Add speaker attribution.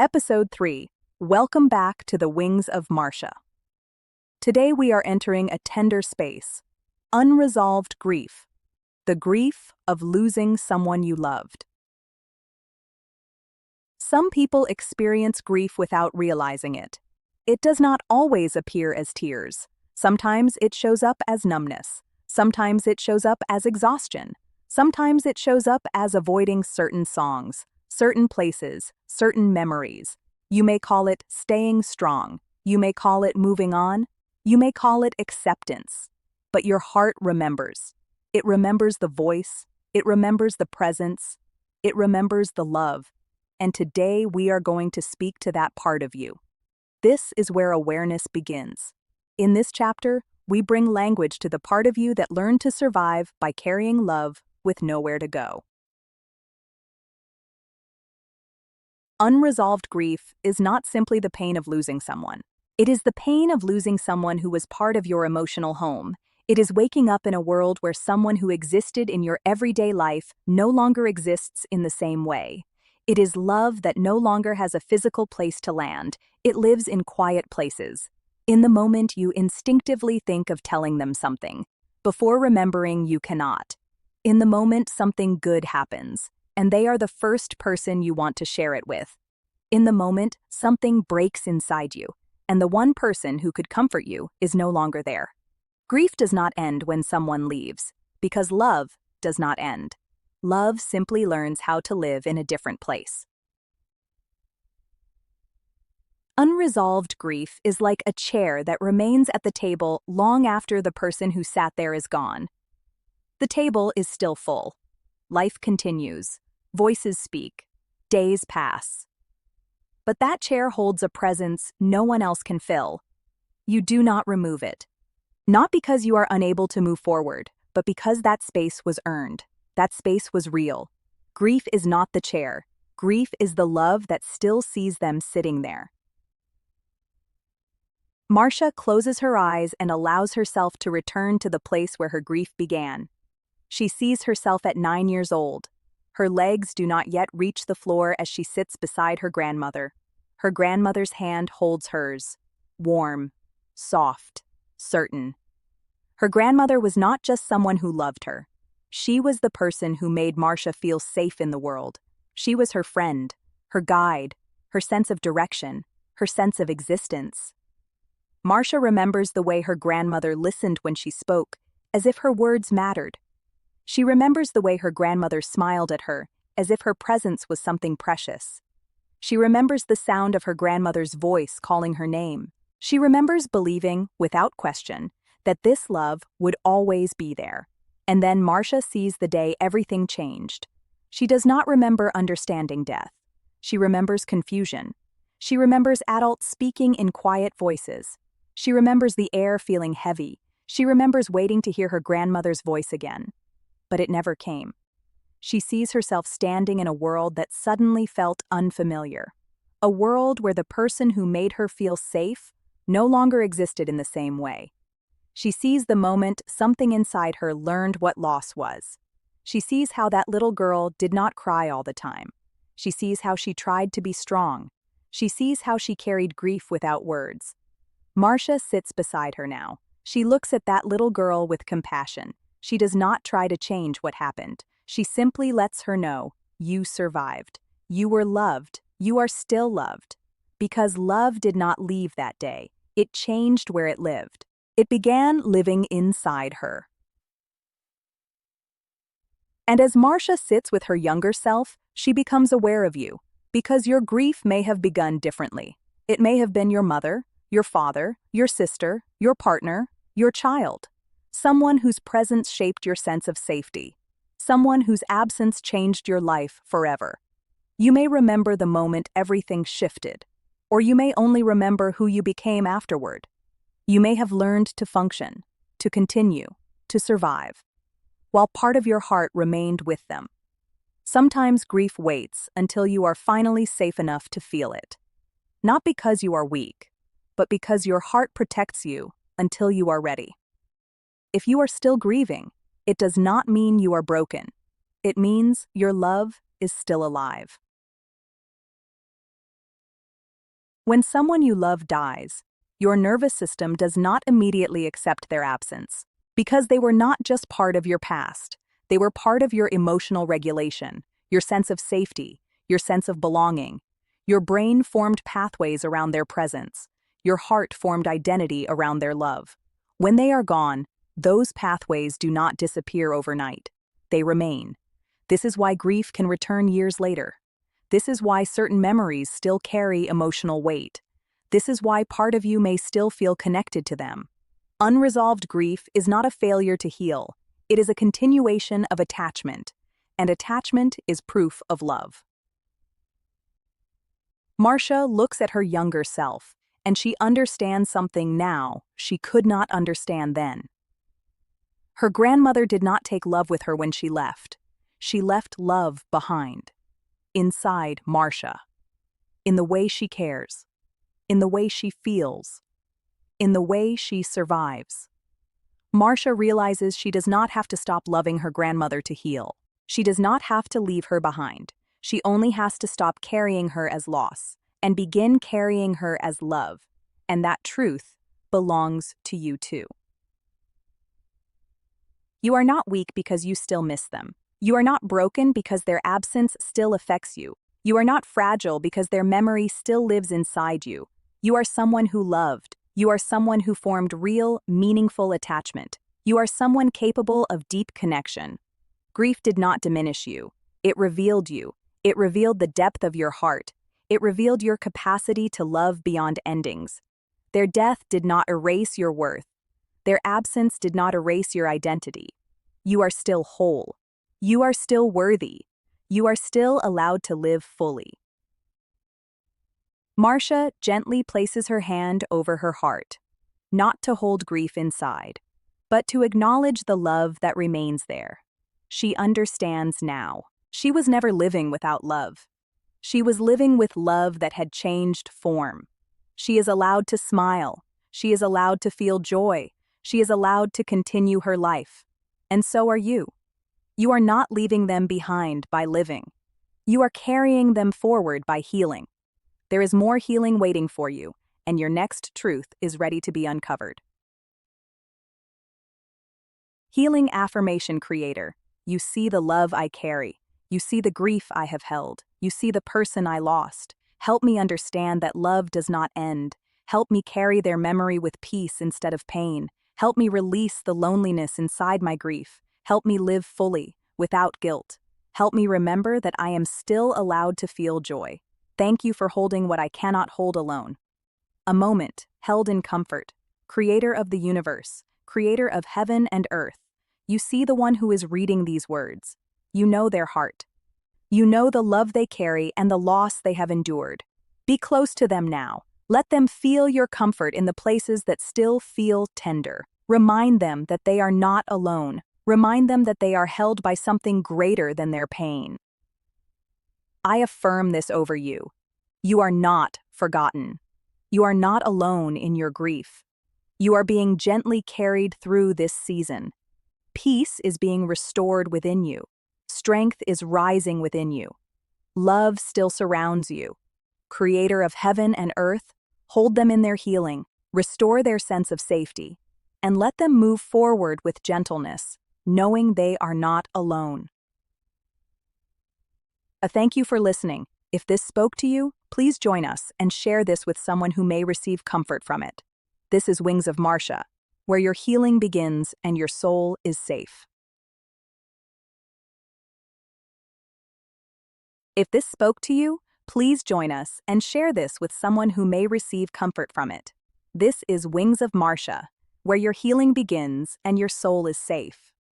Speaker 1: Episode 3. Welcome back to the Wings of Marsia. Today we are entering a tender space. Unresolved grief. The grief of losing someone you loved. Some people experience grief without realizing it. It does not always appear as tears. Sometimes it shows up as numbness. Sometimes it shows up as exhaustion. Sometimes it shows up as avoiding certain songs, certain places, certain memories. You may call it staying strong. You may call it moving on. You may call it acceptance. But your heart remembers. It remembers the voice. It remembers the presence. It remembers the love. And today we are going to speak to that part of you. This is where awareness begins. In this chapter, we bring language to the part of you that learned to survive by carrying love with nowhere to go. Unresolved grief is not simply the pain of losing someone. It is the pain of losing someone who was part of your emotional home. It is waking up in a world where someone who existed in your everyday life no longer exists in the same way. It is love that no longer has a physical place to land. It lives in quiet places. In the moment, you instinctively think of telling them something. Before remembering, you cannot. In the moment, something good happens, and they are the first person you want to share it with. In the moment, something breaks inside you, and the one person who could comfort you is no longer there. Grief does not end when someone leaves, because love does not end. Love simply learns how to live in a different place. Unresolved grief is like a chair that remains at the table long after the person who sat there is gone. The table is still full. Life continues. Voices speak. Days pass. But that chair holds a presence no one else can fill. You do not remove it. Not because you are unable to move forward, but because that space was earned. That space was real. Grief is not the chair. Grief is the love that still sees them sitting there. Marsia closes her eyes and allows herself to return to the place where her grief began. She sees herself at 9 years old. Her legs do not yet reach the floor as she sits beside her grandmother. Her grandmother's hand holds hers. Warm, soft, certain. Her grandmother was not just someone who loved her. She was the person who made Marsia feel safe in the world. She was her friend, her guide, her sense of direction, her sense of existence. Marsia remembers the way her grandmother listened when she spoke, as if her words mattered. She remembers the way her grandmother smiled at her, as if her presence was something precious. She remembers the sound of her grandmother's voice calling her name. She remembers believing, without question, that this love would always be there. And then Marsia sees the day everything changed. She does not remember understanding death. She remembers confusion. She remembers adults speaking in quiet voices. She remembers the air feeling heavy. She remembers waiting to hear her grandmother's voice again. But it never came. She sees herself standing in a world that suddenly felt unfamiliar. A world where the person who made her feel safe no longer existed in the same way. She sees the moment something inside her learned what loss was. She sees how that little girl did not cry all the time. She sees how she tried to be strong. She sees how she carried grief without words. Marsia sits beside her now. She looks at that little girl with compassion. She does not try to change what happened. She simply lets her know, you survived. You were loved. You are still loved. Because love did not leave that day. It changed where it lived. It began living inside her. And as Marsia sits with her younger self, she becomes aware of you, because your grief may have begun differently. It may have been your mother, your father, your sister, your partner, your child. Someone whose presence shaped your sense of safety. Someone whose absence changed your life forever. You may remember the moment everything shifted, or you may only remember who you became afterward. You may have learned to function, to continue, to survive, while part of your heart remained with them. Sometimes grief waits until you are finally safe enough to feel it. Not because you are weak, but because your heart protects you until you are ready. If you are still grieving, it does not mean you are broken. It means your love is still alive. When someone you love dies, your nervous system does not immediately accept their absence, because they were not just part of your past, they were part of your emotional regulation, your sense of safety, your sense of belonging. Your brain formed pathways around their presence. Your heart formed identity around their love. When they are gone, those pathways do not disappear overnight. They remain. This is why grief can return years later. This is why certain memories still carry emotional weight. This is why part of you may still feel connected to them. Unresolved grief is not a failure to heal. It is a continuation of attachment, and attachment is proof of love. Marsia looks at her younger self, and she understands something now she could not understand then. Her grandmother did not take love with her when she left. She left love behind. Inside Marsia. In the way she cares. In the way she feels. In the way she survives. Marsia realizes she does not have to stop loving her grandmother to heal. She does not have to leave her behind. She only has to stop carrying her as loss and begin carrying her as love. And that truth belongs to you too. You are not weak because you still miss them. You are not broken because their absence still affects you. You are not fragile because their memory still lives inside you. You are someone who loved. You are someone who formed real, meaningful attachment. You are someone capable of deep connection. Grief did not diminish you. It revealed you. It revealed the depth of your heart. It revealed your capacity to love beyond endings. Their death did not erase your worth. Their absence did not erase your identity. You are still whole. You are still worthy. You are still allowed to live fully. Marsia gently places her hand over her heart, not to hold grief inside, but to acknowledge the love that remains there. She understands now. She was never living without love. She was living with love that had changed form. She is allowed to smile. She is allowed to feel joy. She is allowed to continue her life. And so are you. You are not leaving them behind by living. You are carrying them forward by healing. There is more healing waiting for you, and your next truth is ready to be uncovered. Healing affirmation creator, you see the love I carry. You see the grief I have held. You see the person I lost. Help me understand that love does not end. Help me carry their memory with peace instead of pain. Help me release the loneliness inside my grief. Help me live fully, without guilt. Help me remember that I am still allowed to feel joy. Thank you for holding what I cannot hold alone. A moment, held in comfort. Creator of the universe, creator of heaven and earth. You see the one who is reading these words. You know their heart. You know the love they carry and the loss they have endured. Be close to them now. Let them feel your comfort in the places that still feel tender. Remind them that they are not alone. Remind them that they are held by something greater than their pain. I affirm this over you. You are not forgotten. You are not alone in your grief. You are being gently carried through this season. Peace is being restored within you. Strength is rising within you. Love still surrounds you. Creator of heaven and earth, hold them in their healing, restore their sense of safety, and let them move forward with gentleness, knowing they are not alone. A thank you for listening. If this spoke to you, please join us and share this with someone who may receive comfort from it. This is Wings of Marsia, where your healing begins and your soul is safe. If this spoke to you, please join us and share this with someone who may receive comfort from it. This is Wings of Marsia, where your healing begins and your soul is safe.